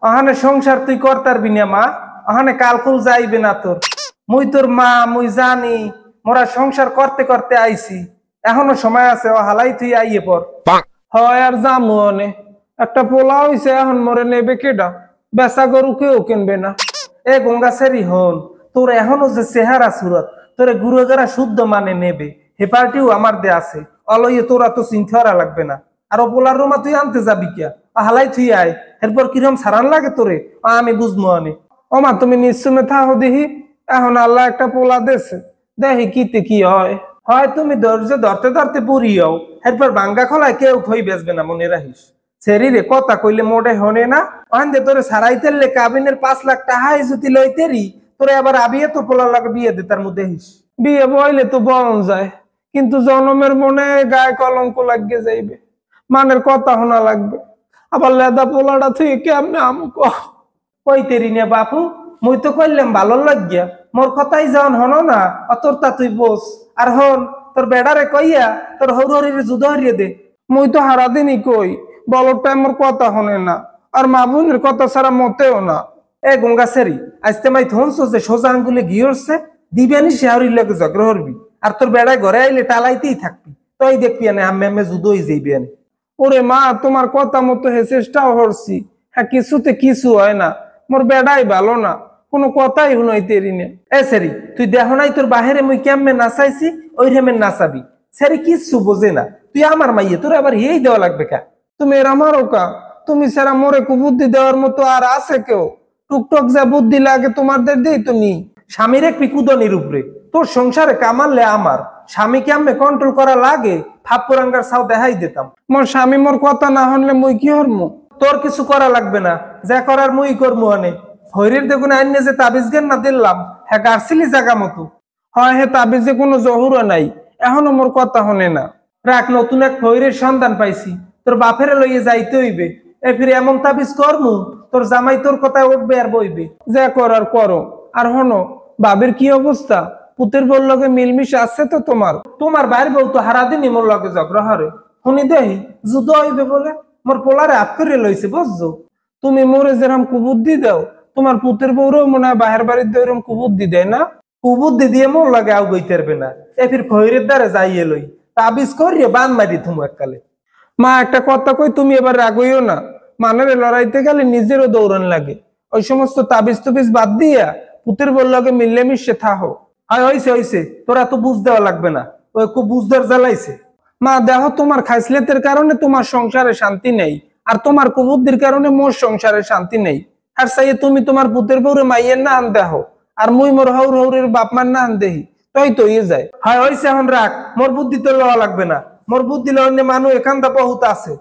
আহানে সংসার তুই করতারবি না মা, আহানে কালকুল যাইবে না তোর। মুই তোর মা, মুই জানি মোরা সংসার করতে করতে আইছি, এখনো সময় আছে, ও হালাই তুই আইয়ে পর। হয় আর জামু অনে, একটা পোলা হইছে, এখন মরে নেবে কেডা? বেচা গরু কেউ কিনবে না। এ গঙ্গাছেরি হন, তোর এখনো যে চেহারা সুরত, তোরে গুরুগারা শুদ্ধ মানে নেবে, হে পার্টিও আমার দে আছে, অলইয়ে তোরা তো চিন্তা লাগবে না। আর পোলার রুমা তুই আনতে যাবি কিয়া? হালাই তুই আয়, এরপর কিরম সারান লাগে তোরে আমি বুঝবো আনে। ওমা তুমি নিশ্চুমে থাকো দেখি, এখন আল্লাহ একটা পোলা দেছে, দেখি কিতে কি হয়। হয় তুমি ধৈর্য ধরতে ধরতে পুরিও, এরপর ভাঙ্গা খোলায় কেউ খই বেচবে না, মনে রাখিস। শরীরে কথা কইলে মোটে হনে না, দে তোরে সারাইতেলে কাবিনের 5 লাখ টাকা যদি লইতেরি, তোরে আবার আবিয়ে তো পোলার লাগে বিয়ে দে, তার মধ্যে হিস বিয়ে বইলে তো বরণ যায়, কিন্তু জনমের মনে গায়ে কলঙ্ক লাগিয়ে যাইবে, মানের কথা শোনা লাগবে। আবার লেদা পোলাটা তুই কেমনে আমুক কইতেরি নে বাপু, মুই তো কইলাম ভালো লাগিয়া, মোর কথাই যখন হনো না, অতর তা তুই বোস। আর হন তোর বেড়ারে কইয়া তোর হৌরির যুদ্ধ হরিয়ে দে। মুই তো হারাদিনই কই, বলরটাই মোর কথা শোনে না, আর মা বোনের কথা ছাড়া মতেও না। এ গঙ্গাছেরি, আজতে মাই থনছো যে সোজা আঙ্গুলে গিয়েছে দিবেনি, শেহরির লাগে ঝগড়া হরবি, আর তোর বেড়ায় ঘরে আইলে টালাইতেই থাকবি, তুই দেখবি আনে আমি আমি যুদ্ধ হয়ে যাইবি আনে। ওরে মা, তোমার কথা মতো হে চেষ্টাও হরছি, হ্যাঁ কিছুতে কিছু হয় না, মোর বেড়াই ভালো না, কোনো কথাই শুনাইতেরি না। এ সেরি, তুই দেখো নাই তোর বাহিরে মুই কেমনে নাচাইছি, ওই রেমে নাচাবি। সেরি কিচ্ছু বোঝে না, তুই আমার মাইয়ে, তোর আবার এই দেওয়া লাগবে কা? তুমি এর আমারও কা? তুমি সারা মোরে কুবুদ্ধি দেওয়ার মতো আর আছে কেউ? টুকটক যা বুদ্ধি লাগে তোমাদের দেই তো নি। স্বামীর এক পিকুদনির উপরে তোর সংসারে কামাললে আমার স্বামীকে আমি কন্ট্রোল করা লাগে, থাপ্পুরাঙ্গার সাও দেখাই দিতাম। মোর স্বামী মোর কথা না হনলে মুই কি হরমু? তোর কিছু করা লাগবে না, যা করার মুই করবো আনে। হরির দেখুন আইনে যে তাবিজ জ্ঞান না দিলাম, হ্যাঁ গার্সিলি জায়গা মতো হয়, হে তাবিজে কোনো জহুরা নাই, এখনো মোর কথা হনে না। রাখ, নতুন এক হরির সন্ধান পাইছি, তোর বাপেরে লইয়ে যাইতে হইবে। এ ফিরে এমন তাবিজ করমু, তোর জামাই তোর কথায় উঠবে আর বইবে। যা করার করো। আর হনো, বাবের কি অবস্থা? পুতের বউর লগে মিলমিশ আছে তো তোমার? তোমার বাইর বউ তো হারাদিনই মোর লগে ঝগড়া হরে, শুনি দেহি যুদ্ধ হইবে বলে মোর পোলারে হাত করে লইছে, বুঝছো? তুমি মোরে যেরকম কুবুদ্ধি দাও, তোমার পুতের বউরেও মনে হয় বাহের বাড়ির এরকম কুবুদ্ধি দেয় না? কুবুদ্ধি দিয়ে মোর লাগে আউ বইতে পারবে না। এ ফির খৈরের দ্বারে যাইয়ে লই, তাবিজ করিয়ে বান মারি তুমি এককালে। মা একটা কথা কই, তুমি এবার রাগইও না, মানের লড়াইতে গেলে নিজেরও দৌড়ান লাগে। ওই সমস্ত তাবিজ তুবিজ বাদ দিয়া পুতের বউর লগে মিললে মিশে থাকো। হয় হইছে হইছে, তোরা তো বুঝ দেওয়া লাগবে না, ওই খুব বুঝদার জ্বালাইছে। মা দেখো, তোমার খাইসলেতের কারণে তোমার সংসারে শান্তি নেই, আর তোমার কুবুদ্ধির কারণে মোর সংসারে শান্তি নেই। আর চাইয়ে তুমি তোমার পুতের বউরে মাইয়ের না আন দেখো, আর মুই মোর হৌর হৌরের বাপ মার না আন দেহি, তই তো ইয়ে যায়। হয় হইছে, এখন রাখ, মোর বুদ্ধি তো লওয়া লাগবে না, মোর বুদ্ধি লওয়া মানুষ এখানটা বহুত আছে।